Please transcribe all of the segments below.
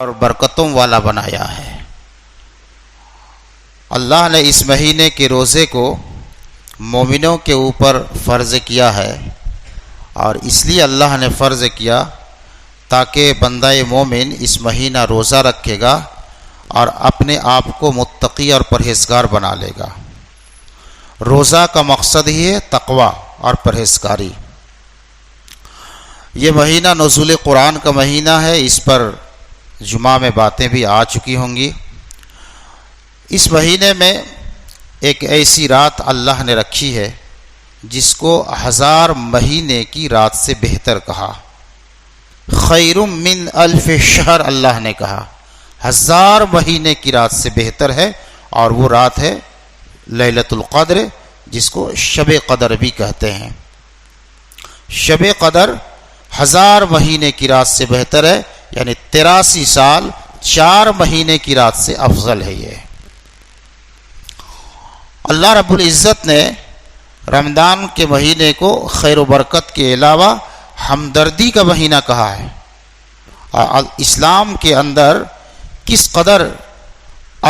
اور برکتوں والا بنایا ہے۔ اللہ نے اس مہینے کے روزے کو مومنوں کے اوپر فرض کیا ہے، اور اس لیے اللہ نے فرض کیا تاکہ بندہ مومن اس مہینہ روزہ رکھے گا اور اپنے آپ کو متقی اور پرہیزگار بنا لے گا۔ روزہ کا مقصد ہی ہے تقوی اور پرہیزگاری۔ یہ مہینہ نزول قرآن کا مہینہ ہے، اس پر جمعہ میں باتیں بھی آ چکی ہوں گی۔ اس مہینے میں ایک ایسی رات اللہ نے رکھی ہے جس کو 1000 مہینے کی رات سے بہتر کہا۔ خیر من الف شہر اللہ نے کہا، 1000 مہینے کی رات سے بہتر ہے، اور وہ رات ہے لیلۃ القدر، جس کو شب قدر بھی کہتے ہیں۔ شب قدر 1000 مہینے کی رات سے بہتر ہے، یعنی 83 سال 4 مہینے کی رات سے افضل ہے۔ یہ اللہ رب العزت نے رمضان کے مہینے کو خیر و برکت کے علاوہ ہمدردی کا مہینہ کہا ہے، اور اسلام کے اندر کس قدر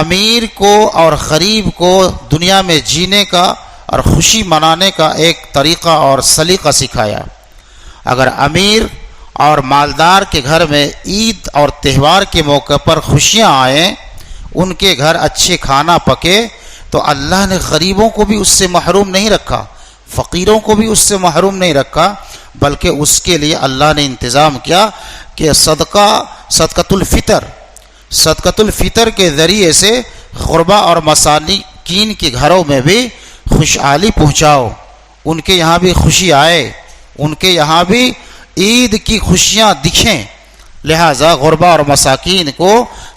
امیر کو اور غریب کو دنیا میں جینے کا اور خوشی منانے کا ایک طریقہ اور سلیقہ سکھایا۔ اگر امیر اور مالدار کے گھر میں عید اور تہوار کے موقع پر خوشیاں آئیں، ان کے گھر اچھے کھانا پکے، تو اللہ نے غریبوں کو بھی اس سے محروم نہیں رکھا، فقیروں کو بھی اس سے محروم نہیں رکھا، بلکہ اس کے لیے اللہ نے انتظام کیا کہ صدقۃ الفطر کے ذریعے سے غربا اور مساکین کے گھروں میں بھی خوشحالی پہنچاؤ، ان کے یہاں بھی خوشی آئے، ان کے یہاں بھی عید کی خوشیاں دکھیں۔ لہذا غربا اور مساکین کو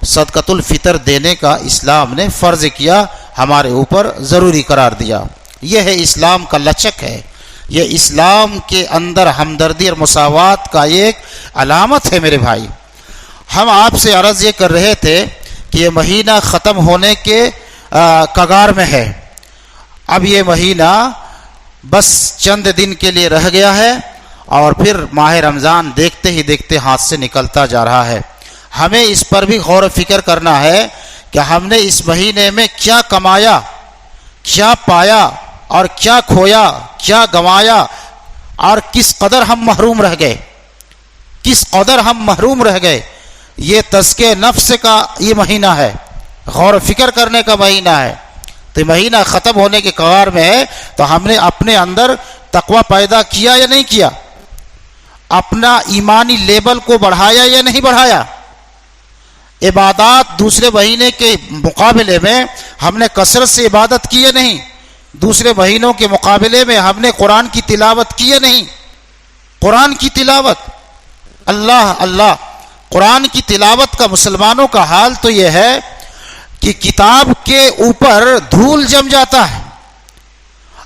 صدقۃ الفطر دینے کا اسلام نے فرض کیا، ہمارے اوپر ضروری قرار دیا۔ یہ ہے اسلام کا لچک ہے، یہ اسلام کے اندر ہمدردی اور مساوات کا ایک علامت ہے۔ میرے بھائی، ہم آپ سے عرض یہ کر رہے تھے کہ یہ مہینہ ختم ہونے کے کگار میں ہے۔ اب یہ مہینہ بس چند دن کے لیے رہ گیا ہے، اور پھر ماہ رمضان دیکھتے ہی دیکھتے ہاتھ سے نکلتا جا رہا ہے۔ ہمیں اس پر بھی غور و فکر کرنا ہے کہ ہم نے اس مہینے میں کیا کمایا، کیا پایا، اور کیا کھویا، کیا گنوایا، اور کس قدر ہم محروم رہ گئے، کس قدر ہم محروم رہ گئے۔ یہ تزکیہ نفس کا یہ مہینہ ہے، غور و فکر کرنے کا مہینہ ہے۔ تو یہ مہینہ ختم ہونے کے کگار میں ہے، تو ہم نے اپنے اندر تقوی پیدا کیا یا نہیں کیا؟ اپنا ایمانی لیول کو بڑھایا یا نہیں بڑھایا؟ عبادات دوسرے مہینے کے مقابلے میں ہم نے کثرت سے عبادت کی یا نہیں؟ دوسرے مہینوں کے مقابلے میں ہم نے قرآن کی تلاوت کی یا نہیں؟ قرآن کی تلاوت، اللہ قرآن کی تلاوت کا مسلمانوں کا حال تو یہ ہے کہ کتاب کے اوپر دھول جم جاتا ہے۔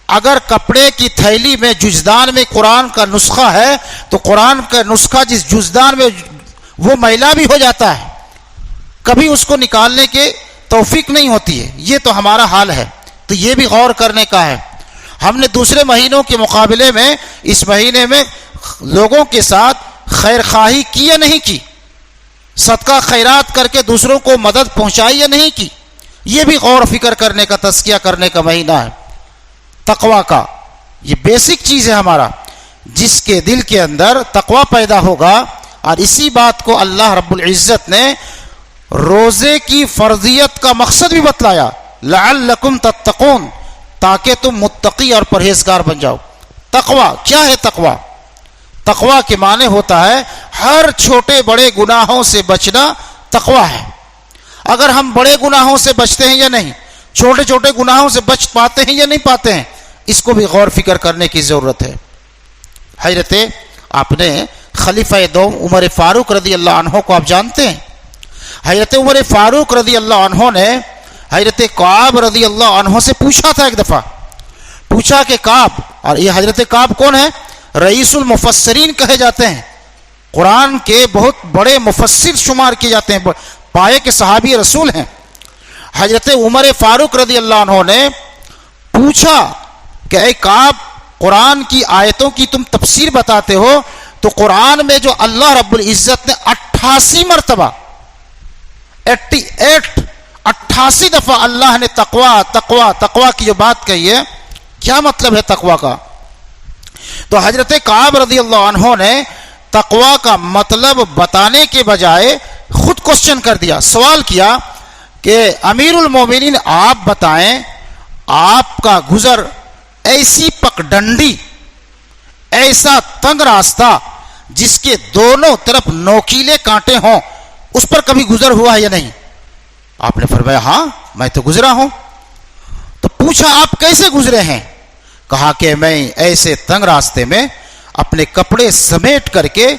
اگر کپڑے کی تھیلی میں جزدان میں قرآن کا نسخہ ہے، تو قرآن کا نسخہ جس جزدان میں وہ میلا بھی ہو جاتا ہے، کبھی اس کو نکالنے کے توفیق نہیں ہوتی ہے۔ یہ تو ہمارا حال ہے، تو یہ بھی غور کرنے کا ہے۔ ہم نے دوسرے مہینوں کے مقابلے میں اس مہینے میں لوگوں کے ساتھ خیر خواہی کی یا نہیں کی؟ صدقہ خیرات کر کے دوسروں کو مدد پہنچائی یا نہیں کی؟ یہ بھی غور و فکر کرنے کا، تزکیہ کرنے کا مہینہ ہے۔ تقوی کا یہ بیسک چیز ہے ہمارا، جس کے دل کے اندر تقوی پیدا ہوگا، اور اسی بات کو اللہ رب العزت نے روزے کی فرضیت کا مقصد بھی بتلایا، لعلکم تتقون، تاکہ تم متقی اور پرہیزگار بن جاؤ۔ تقوی کیا ہے؟ تقوی کے معنی ہوتا ہے ہر چھوٹے بڑے گناہوں سے بچنا تقوی ہے۔ اگر ہم بڑے گناہوں سے بچتے ہیں یا نہیں، چھوٹے چھوٹے گناہوں سے بچ پاتے ہیں یا نہیں پاتے ہیں، اس کو بھی غور فکر کرنے کی ضرورت ہے۔ حضرت آپ نے خلیفہ دوم عمر فاروق رضی اللہ عنہ کو آپ جانتے ہیں۔ حضرت عمر فاروق رضی اللہ عنہ نے حضرت کعب رضی اللہ عنہ سے پوچھا تھا، ایک دفعہ پوچھا کہ کعب، اور یہ حضرت کعب کون ہے؟ رئیس المفسرین کہے جاتے ہیں، قرآن کے بہت بڑے مفسر شمار کیے جاتے ہیں، پائے کے صحابی رسول ہیں۔ حضرت عمر فاروق رضی اللہ عنہ نے پوچھا کہ اے کعب، قرآن کی آیتوں کی تم تفسیر بتاتے ہو، تو قرآن میں جو اللہ رب العزت نے 88 مرتبہ 88 دفعہ اللہ نے تقوا تقوا تقوا کی جو بات کہی ہے، کیا مطلب ہے تقوا کا؟ تو حضرت کعب رضی اللہ عنہ نے تقوا کا مطلب بتانے کے بجائے خود کوشچن کر دیا، سوال کیا کہ امیر المومنین آپ بتائیں، آپ کا گزر ایسی پگڈنڈی، ایسا تنگ راستہ جس کے دونوں طرف نوکیلے کانٹے ہوں، اس پر کبھی گزر ہوا ہے یا نہیں؟ آپ نے فرمایا ہاں میں تو گزرا ہوں۔ تو پوچھا آپ کیسے گزرے ہیں؟ کہا کہ میں ایسے تنگ راستے میں اپنے کپڑے سمیٹ کر کے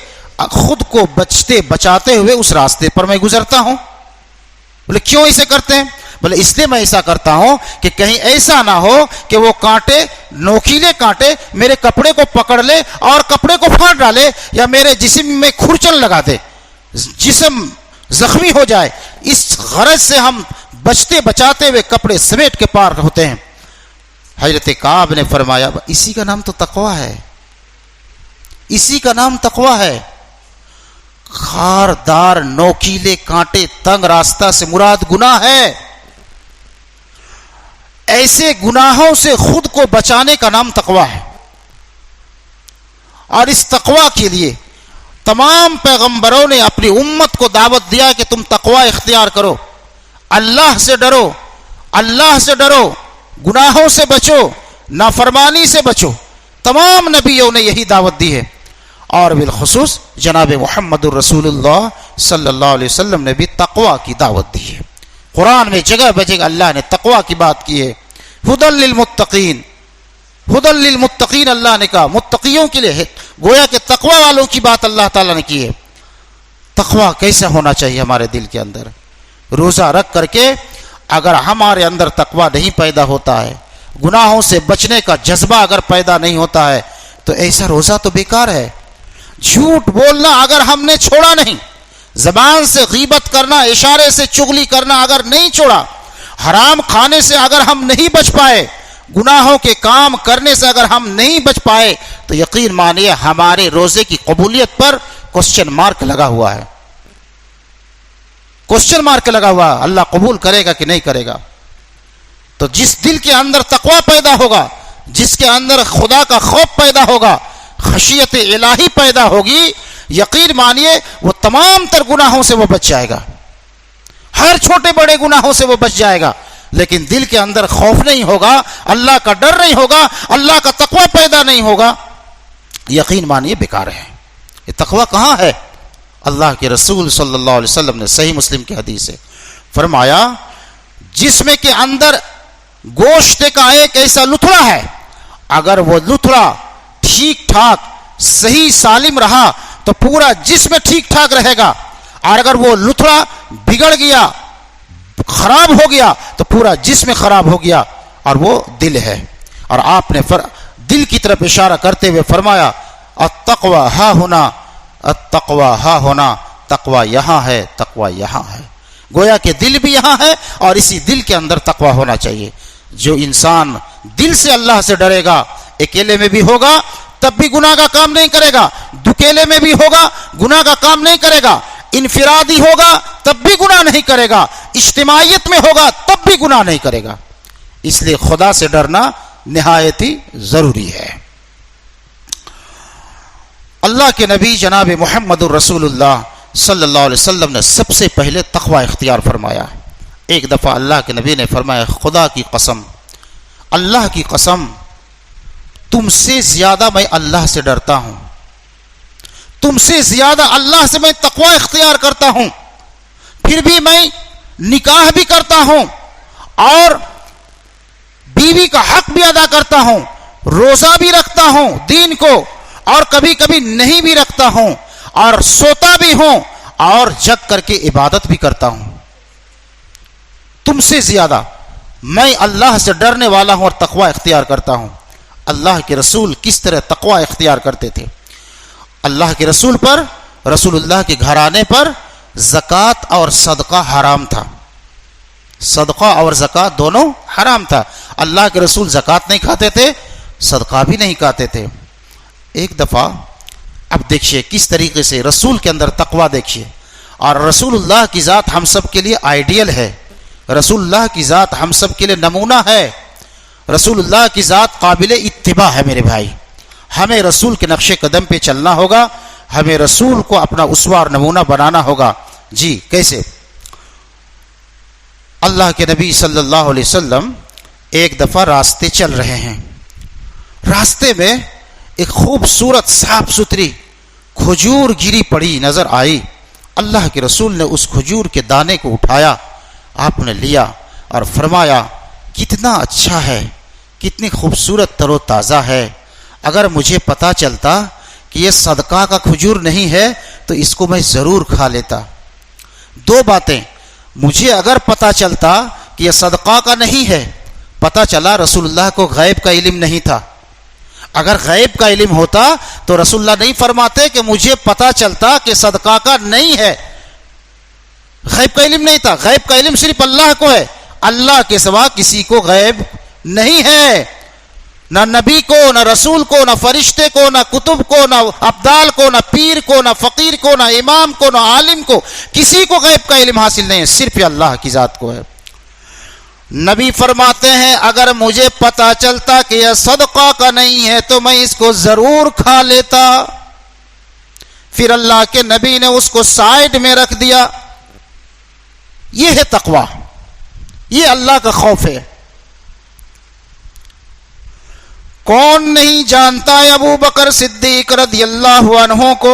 خود کو بچاتے ہوئے اس راستے پر میں گزرتا ہوں۔ بولے کیوں ایسے کرتے ہیں؟ بولے اس لیے میں ایسا کرتا ہوں کہ کہیں ایسا نہ ہو کہ وہ کانٹے، نوکیلے کانٹے میرے کپڑے کو پکڑ لے اور کپڑے کو پھاڑ ڈالے، یا میرے جسم میں کھرچن لگا دے، جسم زخمی ہو جائے۔ اس غرض سے ہم بچاتے ہوئے کپڑے سمیٹ کے پار ہوتے ہیں۔ حضرت کعب نے فرمایا اسی کا نام تو تقویٰ ہے، اسی کا نام تقویٰ ہے۔ خاردار نوکیلے کانٹے تنگ راستہ سے مراد گناہ ہے، ایسے گناہوں سے خود کو بچانے کا نام تقویٰ ہے۔ اور اس تقویٰ کے لیے تمام پیغمبروں نے اپنی امت کو دعوت دیا کہ تم تقویٰ اختیار کرو، اللہ سے ڈرو، اللہ سے ڈرو، گناہوں سے بچو، نافرمانی سے بچو۔ تمام نبیوں نے یہی دعوت دی ہے، اور بالخصوص جناب محمد الرسول اللہ صلی اللہ علیہ وسلم نے بھی تقویٰ کی دعوت دی ہے۔ قرآن میں جگہ بجگہ اللہ نے تقویٰ کی بات کی ہے۔ ہدی للمتقین، ہدی للمتقین اللہ نے کہا، متقیوں کے لیے ہے، گویا کہ تقویٰ والوں کی بات اللہ تعالیٰ نے کی ہے۔ تقویٰ کیسا ہونا چاہیے ہمارے دل کے اندر؟ روزہ رکھ کر کے اگر ہمارے اندر تقویٰ نہیں پیدا ہوتا ہے، گناہوں سے بچنے کا جذبہ اگر پیدا نہیں ہوتا ہے، تو ایسا روزہ تو بیکار ہے۔ جھوٹ بولنا اگر ہم نے چھوڑا نہیں، زبان سے غیبت کرنا، اشارے سے چغلی کرنا اگر نہیں چھوڑا، حرام کھانے سے اگر ہم نہیں بچ پائے، گناہوں کے کام کرنے سے اگر ہم نہیں بچ پائے، تو یقین مانیے ہمارے روزے کی قبولیت پر کوسچن مارک لگا ہوا ہے، کوسچن مارک لگا ہوا ہے، اللہ قبول کرے گا کہ نہیں کرے گا۔ تو جس دل کے اندر تقویٰ پیدا ہوگا، جس کے اندر خدا کا خوف پیدا ہوگا، خشیت الہی پیدا ہوگی، یقین مانیے وہ تمام تر گناہوں سے وہ بچ جائے گا، ہر چھوٹے بڑے گناہوں سے وہ بچ جائے گا۔ لیکن دل کے اندر خوف نہیں ہوگا، اللہ کا ڈر نہیں ہوگا، اللہ کا تقویٰ پیدا نہیں ہوگا، یقین مانیے بیکار ہے۔ یہ تقویٰ کہاں ہے؟ اللہ کے رسول صلی اللہ علیہ وسلم نے صحیح مسلم کی حدیث ہے فرمایا، جسم کے اندر گوشت کا ایک ایسا لتھڑا ہے، اگر وہ لتھڑا ٹھیک ٹھاک صحیح سالم رہا تو پورا جسم ٹھیک ٹھاک رہے گا، اور اگر وہ لتھڑا بگڑ گیا، خراب ہو گیا، تو پورا جسم خراب ہو گیا، اور وہ دل ہے۔ اور آپ نے دل کی طرف اشارہ کرتے ہوئے فرمایا التقوی ہا ہونا، التقوی ہا ہونا، تقوی یہاں ہے، تقوی یہاں ہے۔ گویا کہ دل بھی یہاں ہے، اور اسی دل کے اندر تقوی ہونا چاہیے۔ جو انسان دل سے اللہ سے ڈرے گا، اکیلے میں بھی ہوگا تب بھی گناہ کا کام نہیں کرے گا، دکیلے میں بھی ہوگا گناہ کا کام نہیں کرے گا، انفرادی ہوگا تب بھی گناہ نہیں کرے گا، اجتماعیت میں ہوگا تب بھی گناہ نہیں کرے گا۔ اس لیے خدا سے ڈرنا نہایت ہی ضروری ہے۔ اللہ کے نبی جناب محمد الرسول اللہ صلی اللہ علیہ وسلم نے سب سے پہلے تقوی اختیار فرمایا۔ ایک دفعہ اللہ کے نبی نے فرمایا خدا کی قسم، اللہ کی قسم، تم سے زیادہ میں اللہ سے ڈرتا ہوں، تم سے زیادہ اللہ سے میں تقوی اختیار کرتا ہوں، پھر بھی میں نکاح بھی کرتا ہوں اور بیوی کا حق بھی ادا کرتا ہوں، روزہ بھی رکھتا ہوں دین کو، اور کبھی کبھی نہیں بھی رکھتا ہوں، اور سوتا بھی ہوں، اور جگ کر کے عبادت بھی کرتا ہوں۔ تم سے زیادہ میں اللہ سے ڈرنے والا ہوں اور تقوی اختیار کرتا ہوں۔ اللہ کے رسول کس طرح تقوی اختیار کرتے تھے؟ اللہ کے رسول پر، رسول اللہ کے گھرانے پر زکوٰۃ اور صدقہ حرام تھا، صدقہ اور زکوٰۃ دونوں حرام تھا۔ اللہ کے رسول زکوٰۃ نہیں کھاتے تھے، صدقہ بھی نہیں کھاتے تھے۔ ایک دفعہ اب دیکھیے کس طریقے سے رسول کے اندر تقوی دیکھیے، اور رسول اللہ کی ذات ہم سب کے لیے آئیڈیل ہے، رسول اللہ کی ذات ہم سب کے لیے نمونہ ہے، رسول اللہ کی ذات قابل اتباع ہے میرے بھائی۔ ہمیں رسول کے نقش قدم پہ چلنا ہوگا، ہمیں رسول کو اپنا اسوہ اور نمونہ بنانا ہوگا۔ جی کیسے؟ اللہ کے نبی صلی اللہ علیہ وسلم ایک دفعہ راستے چل رہے ہیں، راستے میں ایک خوبصورت صاف ستھری کھجور گری پڑی نظر آئی۔ اللہ کے رسول نے اس کھجور کے دانے کو اٹھایا، آپ نے لیا اور فرمایا کتنا اچھا ہے، کتنی خوبصورت تر و تازہ ہے، اگر مجھے پتا چلتا کہ یہ صدقہ کا کھجور نہیں ہے تو اس کو میں ضرور کھا لیتا۔ دو باتیں، مجھے اگر پتا چلتا کہ یہ صدقہ کا نہیں ہے، پتا چلا رسول اللہ کو غیب کا علم نہیں تھا، اگر غیب کا علم ہوتا تو رسول اللہ نہیں فرماتے کہ مجھے پتا چلتا کہ صدقہ کا نہیں ہے، غیب کا علم نہیں تھا، غیب کا علم صرف اللہ کو ہے، اللہ کے سوا کسی کو غیب نہیں ہے، نہ نبی کو، نہ رسول کو، نہ فرشتے کو، نہ کتب کو، نہ ابدال کو، نہ پیر کو، نہ فقیر کو، نہ امام کو، نہ عالم کو، کسی کو غیب کا علم حاصل نہیں ہے، صرف اللہ کی ذات کو ہے۔ نبی فرماتے ہیں اگر مجھے پتا چلتا کہ یہ صدقہ کا نہیں ہے تو میں اس کو ضرور کھا لیتا۔ پھر اللہ کے نبی نے اس کو سائیڈ میں رکھ دیا۔ یہ ہے تقویٰ، یہ اللہ کا خوف ہے۔ کون نہیں جانتا ہے ابو بکر صدیق رضی اللہ عنہ کو،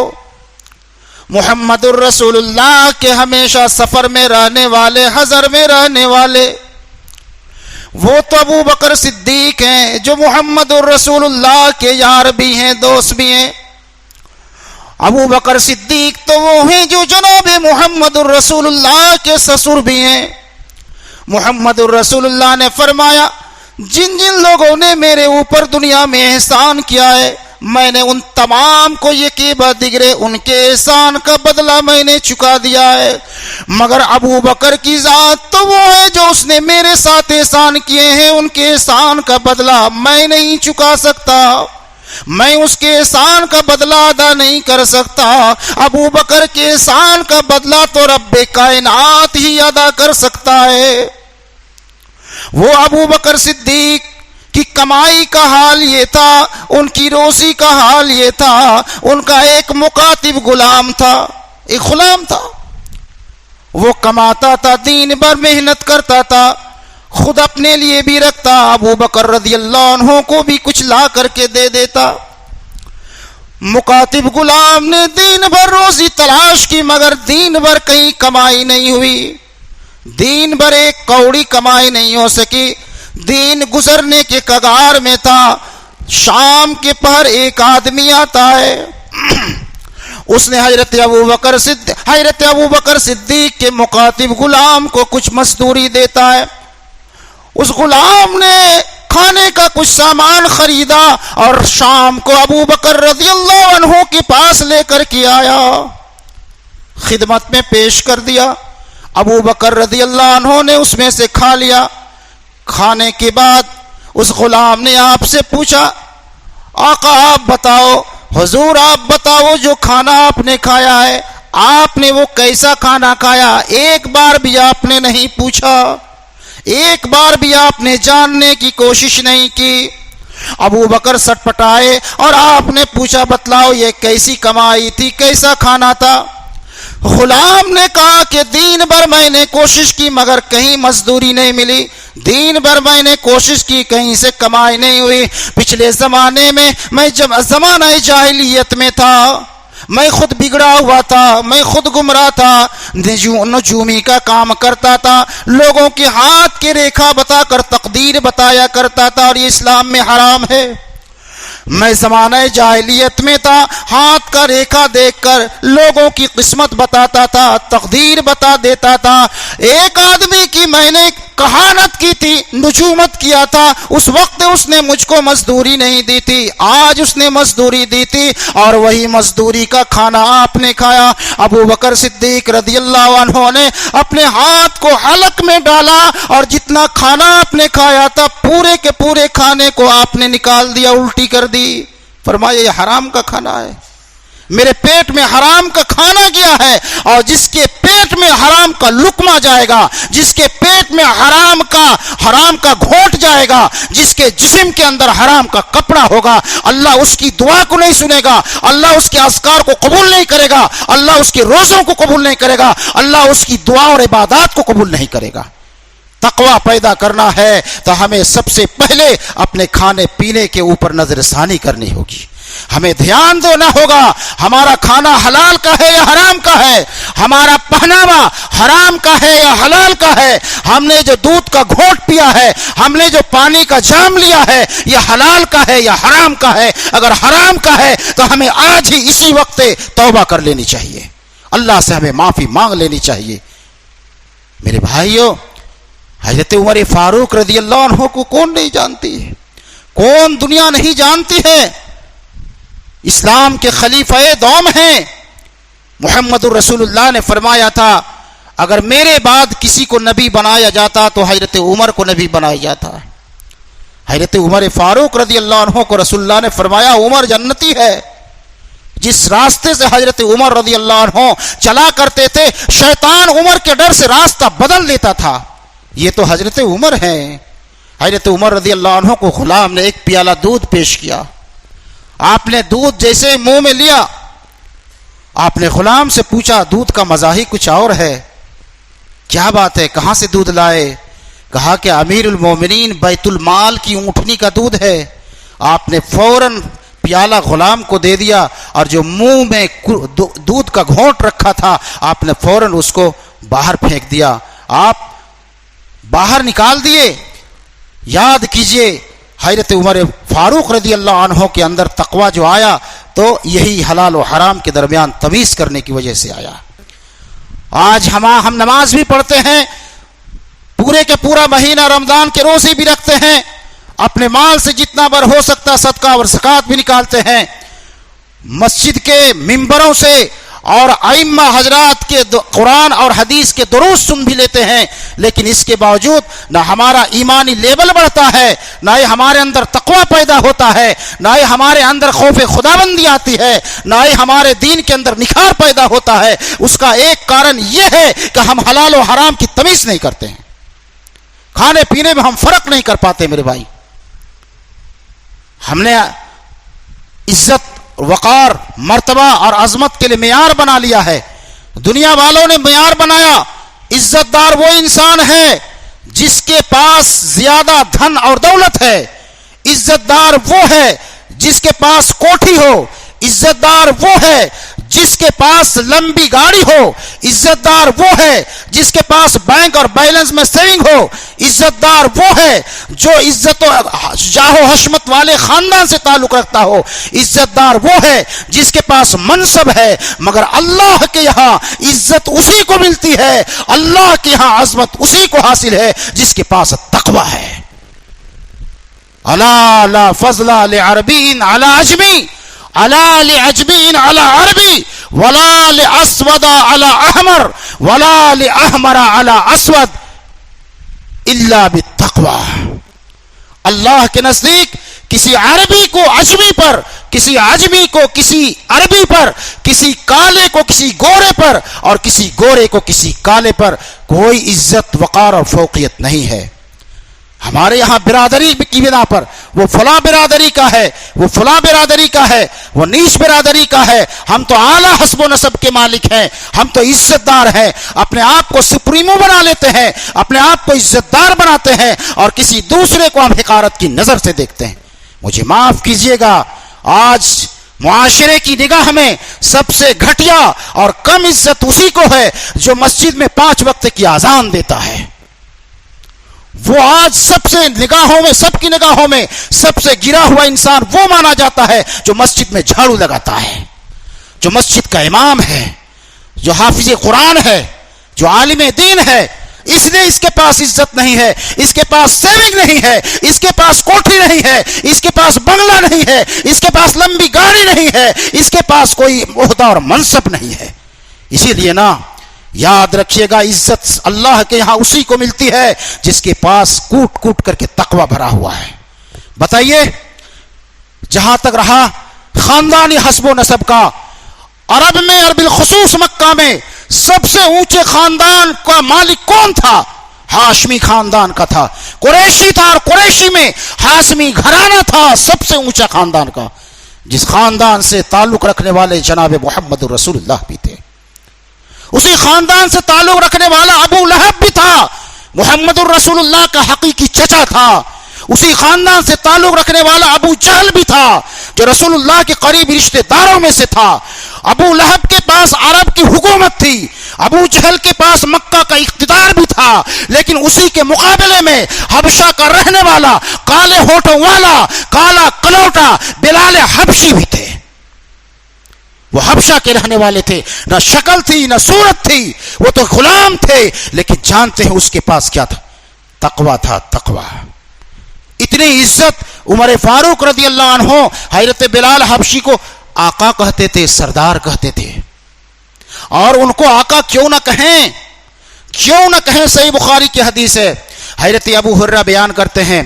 محمد الرسول اللہ کے ہمیشہ سفر میں رہنے والے، حضر میں رہنے والے، وہ تو ابو بکر صدیق ہیں جو محمد الرسول اللہ کے یار بھی ہیں، دوست بھی ہیں۔ ابو بکر صدیق تو وہ ہیں جو جناب محمد الرسول اللہ کے سسر بھی ہیں۔ محمد الرسول اللہ نے فرمایا جن جن لوگوں نے میرے اوپر دنیا میں احسان کیا ہے میں نے ان تمام کو یہ بدگرے ان کے احسان کا بدلہ میں نے چکا دیا ہے، مگر ابو بکر کی ذات تو وہ ہے جو اس نے میرے ساتھ احسان کیے ہیں، ان کے احسان کا بدلہ میں نہیں چکا سکتا، میں اس کے احسان کا بدلہ ادا نہیں کر سکتا۔ ابو بکر کے احسان کا بدلہ تو رب کائنات ہی ادا کر سکتا ہے۔ وہ ابو بکر صدیق کی کمائی کا حال یہ تھا، ان کی روزی کا حال یہ تھا، ان کا ایک مکاتب غلام تھا، ایک غلام تھا، وہ کماتا تھا، دین بھر محنت کرتا تھا، خود اپنے لیے بھی رکھتا، ابو بکر رضی اللہ عنہ کو بھی کچھ لا کر کے دے دیتا۔ مکاتب غلام نے دین بھر روزی تلاش کی مگر دین بھر کہیں کمائی نہیں ہوئی، دین بھر ایک کوڑی کمائی نہیں ہو سکی، دین گزرنے کے کگار میں تھا۔ شام کے پہر ایک آدمی آتا ہے، اس نے حضرت ابو بکر صدیق کے مکاتب غلام کو کچھ مزدوری دیتا ہے۔ اس غلام نے کھانے کا کچھ سامان خریدا اور شام کو ابو بکر رضی اللہ عنہ کے پاس لے کر کے آیا، خدمت میں پیش کر دیا۔ ابو بکر رضی اللہ عنہ نے اس میں سے کھا لیا۔ کھانے کے بعد اس غلام نے آپ سے پوچھا آقا آپ بتاؤ، حضور آپ بتاؤ جو کھانا آپ نے کھایا ہے آپ نے وہ کیسا کھانا کھایا؟ ایک بار بھی آپ نے نہیں پوچھا، ایک بار بھی آپ نے جاننے کی کوشش نہیں کی۔ ابو بکر سٹ پٹائے اور آپ نے پوچھا بتلاؤ یہ کیسی کمائی تھی، کیسا کھانا تھا؟ غلام نے کہا کہ دین بھر میں نے کوشش کی مگر کہیں مزدوری نہیں ملی، دین بھر میں نے کوشش کی کہیں سے کمائی نہیں ہوئی۔ پچھلے زمانے میں جب زمانہ جاہلیت میں تھا میں خود بگڑا ہوا تھا، میں خود گمراہ تھا، نجومی کا کام کرتا تھا، لوگوں کے ہاتھ کے ریکھا بتا کر تقدیر بتایا کرتا تھا اور یہ اسلام میں حرام ہے۔ میں زمانہ جاہلیت میں تھا، ہاتھ کا ریکھا دیکھ کر لوگوں کی قسمت بتاتا تھا، تقدیر بتا دیتا تھا۔ ایک آدمی کی میں نے کہانت کی تھی، نجومت کیا تھا، اس وقت اس نے مجھ کو مزدوری نہیں دی تھی، آج اس نے مزدوری دی تھی اور وہی مزدوری کا کھانا آپ نے کھایا۔ ابو بکر صدیق رضی اللہ عنہ نے اپنے ہاتھ کو حلق میں ڈالا اور جتنا کھانا آپ نے کھایا تھا پورے کے پورے کھانے کو آپ نے نکال دیا، الٹی کر دی۔ فرمایا یہ حرام کا کھانا ہے، میرے پیٹ میں حرام کا کھانا گیا ہے، اور جس کے پیٹ میں حرام کا لقمہ جائے گا، جس کے پیٹ میں حرام کا گھونٹ جائے گا، جس کے جسم کے اندر حرام کا کپڑا ہوگا، اللہ اس کی دعا کو نہیں سنے گا، اللہ اس کے اذکار کو قبول نہیں کرے گا، اللہ اس کے روزوں کو قبول نہیں کرے گا، اللہ اس کی دعا اور عبادات کو قبول نہیں کرے گا۔ تقوی پیدا کرنا ہے تو ہمیں سب سے پہلے اپنے کھانے پینے کے اوپر نظر ثانی کرنی ہوگی، ہمیں دھیان دینا ہوگا ہمارا کھانا حلال کا ہے یا حرام کا ہے، ہمارا پہناوا حرام کا ہے یا حلال کا ہے، ہم نے جو دودھ کا گھونٹ پیا ہے، ہم نے جو پانی کا جام لیا ہے، یہ حلال کا ہے یا حرام کا ہے۔ اگر حرام کا ہے تو ہمیں آج ہی اسی وقت توبہ کر لینی چاہیے، اللہ سے ہمیں معافی مانگ لینی چاہیے۔ میرے بھائیوں، حضرت عمر فاروق رضی اللہ عنہ کو کون نہیں جانتی ہے، کون دنیا نہیں جانتی ہے؟ اسلام کے خلیفہ دوم ہیں۔ محمد الرسول اللہ نے فرمایا تھا اگر میرے بعد کسی کو نبی بنایا جاتا تو حضرت عمر کو نبی بنایا جاتا۔ حضرت عمر فاروق رضی اللہ عنہ کو رسول اللہ نے فرمایا عمر جنتی ہے۔ جس راستے سے حضرت عمر رضی اللہ عنہ چلا کرتے تھے، شیطان عمر کے ڈر سے راستہ بدل دیتا تھا۔ یہ تو حضرت عمر ہیں۔ حضرت عمر رضی اللہ عنہ کو غلام نے ایک پیالہ دودھ پیش کیا، آپ نے دودھ جیسے منہ میں لیا، آپ نے غلام سے پوچھا دودھ کا مزہ ہی کچھ اور ہے، کیا بات ہے، کہاں سے دودھ لائے؟ کہا کہ امیر المومنین بیت المال کی اونٹنی کا دودھ ہے۔ آپ نے فوراً پیالہ غلام کو دے دیا، اور جو منہ میں دودھ کا گھونٹ رکھا تھا آپ نے فوراً اس کو باہر پھینک دیا۔ آپ باہر نکال دیے۔ یاد کیجئے حضرت عمر فاروق رضی اللہ عنہ کے اندر تقوی جو آیا تو یہی حلال و حرام کے درمیان تمیز کرنے کی وجہ سے آیا۔ آج ہم نماز بھی پڑھتے ہیں، پورے کے پورا مہینہ رمضان کے روزے بھی رکھتے ہیں، اپنے مال سے جتنا بر ہو سکتا صدقہ اور زکوٰۃ بھی نکالتے ہیں، مسجد کے ممبروں سے اور ائمہ حضرات کے قرآن اور حدیث کے دروس سن بھی لیتے ہیں، لیکن اس کے باوجود نہ ہمارا ایمانی لیول بڑھتا ہے، نہ ہی ہمارے اندر تقوی پیدا ہوتا ہے، نہ ہی ہمارے اندر خوف خداوندی آتی ہے، نہ ہی ہمارے دین کے اندر نکھار پیدا ہوتا ہے۔ اس کا ایک کارن یہ ہے کہ ہم حلال و حرام کی تمیز نہیں کرتے ہیں، کھانے پینے میں ہم فرق نہیں کر پاتے۔ میرے بھائی، ہم نے عزت، وقار، مرتبہ اور عظمت کے لیے معیار بنا لیا ہے، دنیا والوں نے معیار بنایا۔ عزت دار وہ انسان ہے جس کے پاس زیادہ دھن اور دولت ہے، عزت دار وہ ہے جس کے پاس کوٹھی ہو، عزت دار وہ ہے جس کے پاس لمبی گاڑی ہو، عزت دار وہ ہے جس کے پاس بینک اور بیلنس میں سیونگ ہو، عزت دار وہ ہے جو عزت و جاہ و حشمت والے خاندان سے تعلق رکھتا ہو، عزت دار وہ ہے جس کے پاس منصب ہے، مگر اللہ کے یہاں عزت اسی کو ملتی ہے، اللہ کے یہاں عظمت اسی کو حاصل ہے جس کے پاس تقوی ہے۔ الا لا فضل لعربی علی عجمی، الا لعجمی علی عربی، ولا لاسود علی احمر، ولا لاحمر علی اسود الا بالتقوی۔ اللہ کے نزدیک کسی عربی کو عجمی پر، کسی عجمی کو کسی عربی پر، کسی کالے کو کسی گورے پر، اور کسی گورے کو کسی کالے پر کوئی عزت، وقار اور فوقیت نہیں ہے۔ ہمارے یہاں برادری کی بنا پر وہ فلاں برادری کا ہے، وہ فلاں برادری کا ہے، وہ نیچ برادری کا ہے، ہم تو اعلیٰ حسب و نسب کے مالک ہیں، ہم تو عزت دار ہیں، اپنے آپ کو سپریمو بنا لیتے ہیں، اپنے آپ کو عزت دار بناتے ہیں، اور کسی دوسرے کو ہم حقارت کی نظر سے دیکھتے ہیں۔ مجھے معاف کیجئے گا، آج معاشرے کی نگاہ میں سب سے گھٹیا اور کم عزت اسی کو ہے جو مسجد میں 5 وقت کی اذان دیتا ہے۔ وہ آج سب سے نگاہوں میں، سب کی نگاہوں میں سب سے گرا ہوا انسان وہ مانا جاتا ہے جو مسجد میں جھاڑو لگاتا ہے، جو مسجد کا امام ہے، جو حافظ قرآن ہے، جو عالم دین ہے۔ اس لیے اس کے پاس عزت نہیں ہے، اس کے پاس سیونگ نہیں ہے، اس کے پاس کوٹھی نہیں ہے، اس کے پاس بنگلہ نہیں ہے، اس کے پاس لمبی گاڑی نہیں ہے، اس کے پاس کوئی عہدہ اور منصب نہیں ہے۔ اسی لیے نا، یاد رکھیے گا، عزت اللہ کے یہاں اسی کو ملتی ہے جس کے پاس کوٹ کوٹ کر کے تقوی بھرا ہوا ہے۔ بتائیے، جہاں تک رہا خاندانی حسب و نسب کا، عرب میں اور بالخصوص مکہ میں سب سے اونچے خاندان کا مالک کون تھا؟ ہاشمی خاندان کا تھا، قریشی تھا، اور قریشی میں ہاشمی گھرانہ تھا سب سے اونچا خاندان کا، جس خاندان سے تعلق رکھنے والے جناب محمد رسول اللہ بھی تھے۔ اسی خاندان سے تعلق رکھنے والا ابو لہب بھی تھا، محمد الرسول اللہ کا حقیقی چچا تھا۔ اسی خاندان سے تعلق رکھنے والا ابو جہل بھی تھا، جو رسول اللہ کے قریبی رشتہ داروں میں سے تھا۔ ابو لہب کے پاس عرب کی حکومت تھی، ابو جہل کے پاس مکہ کا اقتدار بھی تھا، لیکن اسی کے مقابلے میں حبشہ کا رہنے والا، کالے ہونٹوں والا، کالا کلوٹا بلال حبشی بھی تھے۔ وہ حبشہ کے رہنے والے تھے، نہ شکل تھی نہ صورت تھی، وہ تو غلام تھے، لیکن جانتے ہیں اس کے پاس کیا تھا؟ تقویٰ تھا، تقویٰ۔ اتنی عزت عمر فاروق رضی اللہ عنہ حضرت بلال حبشی کو آقا کہتے تھے، سردار کہتے تھے۔ اور ان کو آقا کیوں نہ کہیں، کیوں نہ کہیں؟ صحیح بخاری کی حدیث ہے، حضرت ابو ہریرہ بیان کرتے ہیں،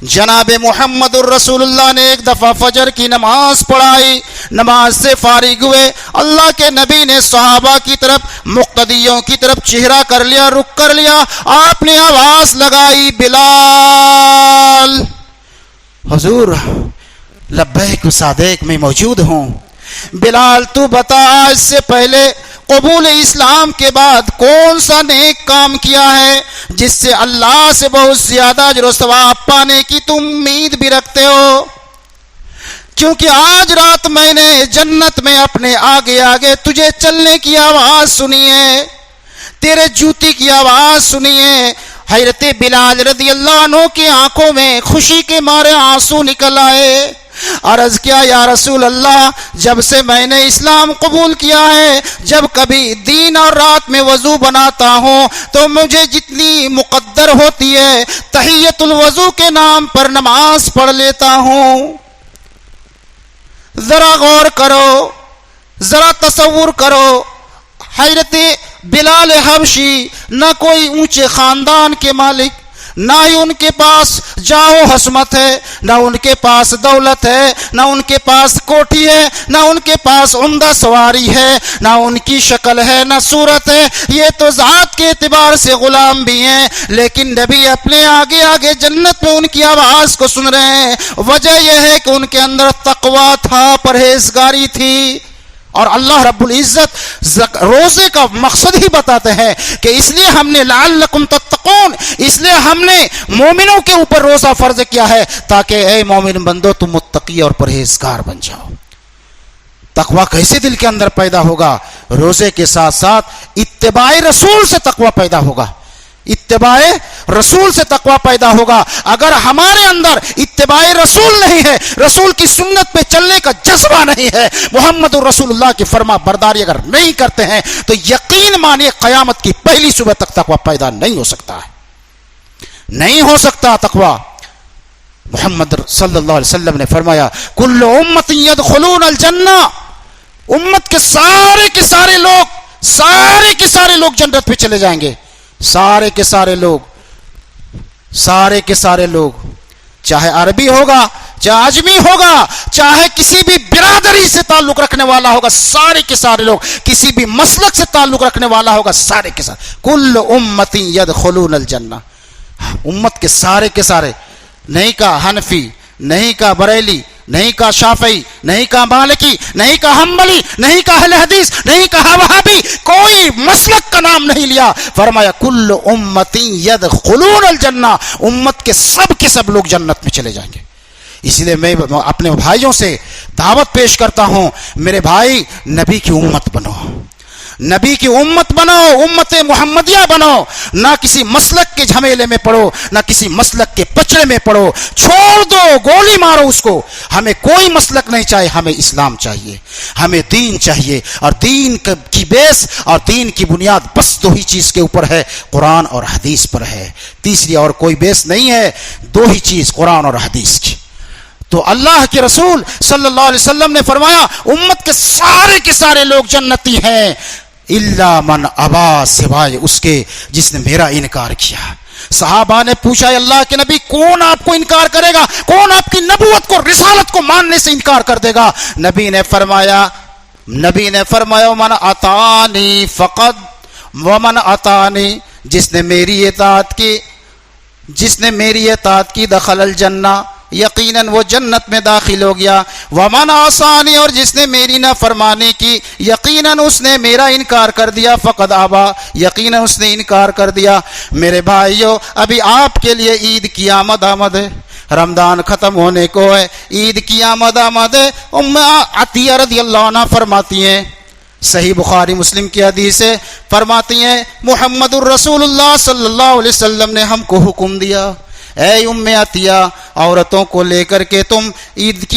جناب محمد الرسول اللہ نے ایک دفعہ فجر کی نماز پڑھائی، نماز سے فارغ ہوئے، اللہ کے نبی نے صحابہ کی طرف، مقتدیوں کی طرف چہرہ کر لیا، رخ کر لیا، آپ نے آواز لگائی، بلال۔ حضور لبیک و صادق میں موجود ہوں، بلال تو بتا اس سے پہلے قبول اسلام کے بعد کون سا نیک کام کیا ہے جس سے اللہ سے بہت زیادہ اجر و ثواب پانے کی تم امید بھی رکھتے ہو؟ کیونکہ آج رات میں نے جنت میں اپنے آگے آگے تجھے چلنے کی آواز سنی ہے، تیرے جوتی کی آواز سنی ہے۔ حضرت بلال رضی اللہ عنہ کی آنکھوں میں خوشی کے مارے آنسو نکل آئے۔ عرض کیا، یا رسول اللہ، جب سے میں نے اسلام قبول کیا ہے، جب کبھی دن اور رات میں وضو بناتا ہوں تو مجھے جتنی مقدر ہوتی ہے تحیت الوضو کے نام پر نماز پڑھ لیتا ہوں۔ ذرا غور کرو، ذرا تصور کرو، حضرت بلال حبشی نہ کوئی اونچے خاندان کے مالک، نہ ہی ان کے پاس جاہ و حسمت ہے، نہ ان کے پاس دولت ہے، نہ ان کے پاس کوٹھی ہے، نہ ان کے پاس عمدہ سواری ہے، نہ ان کی شکل ہے، نہ صورت ہے، یہ تو ذات کے اعتبار سے غلام بھی ہیں، لیکن نبی اپنے آگے آگے جنت میں ان کی آواز کو سن رہے ہیں۔ وجہ یہ ہے کہ ان کے اندر تقویٰ تھا، پرہیزگاری تھی۔ اور اللہ رب العزت روزے کا مقصد ہی بتاتے ہیں کہ اس لیے ہم نے لعلکم تتقون، اس لیے ہم نے مومنوں کے اوپر روزہ فرض کیا ہے تاکہ اے مومن بندو تم متقی اور پرہیزگار بن جاؤ۔ تقویٰ کیسے دل کے اندر پیدا ہوگا؟ روزے کے ساتھ ساتھ اتباع رسول سے تقویٰ پیدا ہوگا، اتباع رسول سے تقویٰ پیدا ہوگا۔ اگر ہمارے اندر اتباع رسول نہیں ہے، رسول کی سنت پہ چلنے کا جذبہ نہیں ہے، محمد الرسول اللہ کی فرما برداری اگر نہیں کرتے ہیں تو یقین مانیے قیامت کی پہلی صبح تک تقویٰ پیدا نہیں ہو سکتا ہے، نہیں ہو سکتا تقویٰ۔ محمد صلی اللہ علیہ وسلم نے فرمایا، کل امت یدخلون الجنہ، امت کے سارے لوگ جنت پہ چلے جائیں گے، سارے کے سارے لوگ، چاہے عربی ہوگا، چاہے اجمی ہوگا، چاہے کسی بھی برادری سے تعلق رکھنے والا ہوگا، سارے کے سارے لوگ، کسی بھی مسلک سے تعلق رکھنے والا ہوگا، سارے کے سارے، کل امت یدخلون الجنہ، امت کے سارے، نہیں کا حنفی، نہیں کا بریلی، نہیں کا شافعی، نہیں کا مالکی، نہیں کا حنبلی، نہیں کا اہل حدیث، نہیں کا وہابی، کوئی مسلک کا نام نہیں لیا، فرمایا کل امتی یدخلون الجنہ، امت کے سب لوگ جنت میں چلے جائیں گے۔ اس لیے میں اپنے بھائیوں سے دعوت پیش کرتا ہوں، میرے بھائی نبی کی امت بنو، نبی کی امت بنو، امت محمدیہ بنو، نہ کسی مسلک کے جھمیلے میں پڑو، نہ کسی مسلک کے پچڑے میں پڑو، چھوڑ دو، گولی مارو اس کو۔ ہمیں کوئی مسلک نہیں چاہیے، ہمیں اسلام چاہیے، ہمیں دین چاہیے، اور دین کی بیس اور دین کی بنیاد بس دو ہی چیز کے اوپر ہے، قرآن اور حدیث پر ہے، تیسری اور کوئی بیس نہیں ہے، دو ہی چیز قرآن اور حدیث کی۔ تو اللہ کے رسول صلی اللہ علیہ وسلم نے فرمایا امت کے سارے لوگ جنتی ہیں، الا من ابا، سوائے اس کے جس نے میرا انکار کیا۔ صحابہ نے پوچھا، اللہ کے نبی کون آپ کو انکار کرے گا، کون آپ کی نبوت کو، رسالت کو ماننے سے انکار کر دے گا؟ نبی نے فرمایا نبی نے فرمایا من اطاعنی فقد ومن اطاعنی، جس نے میری اطاعت کی دخل الجنہ، یقیناً وہ جنت میں داخل ہو گیا، ومن عصانی، اور جس نے میری نافرمانی کی یقیناً اس نے میرا انکار کر دیا، فقد ابا، یقیناً اس نے انکار کر دیا۔ میرے بھائیو، ابھی آپ کے لیے عید کی آمد ہے، رمضان ختم ہونے کو ہے، عید کی آمد ہے۔ ام عطیہ رضی اللہ عنہ فرماتی ہیں، صحیح بخاری مسلم کی حدیث ہے، فرماتی ہیں محمد الرسول اللہ صلی اللہ علیہ وسلم نے ہم کو حکم دیا، اے ام عطیہ، عورتوں کو لے کر کے تم عید کی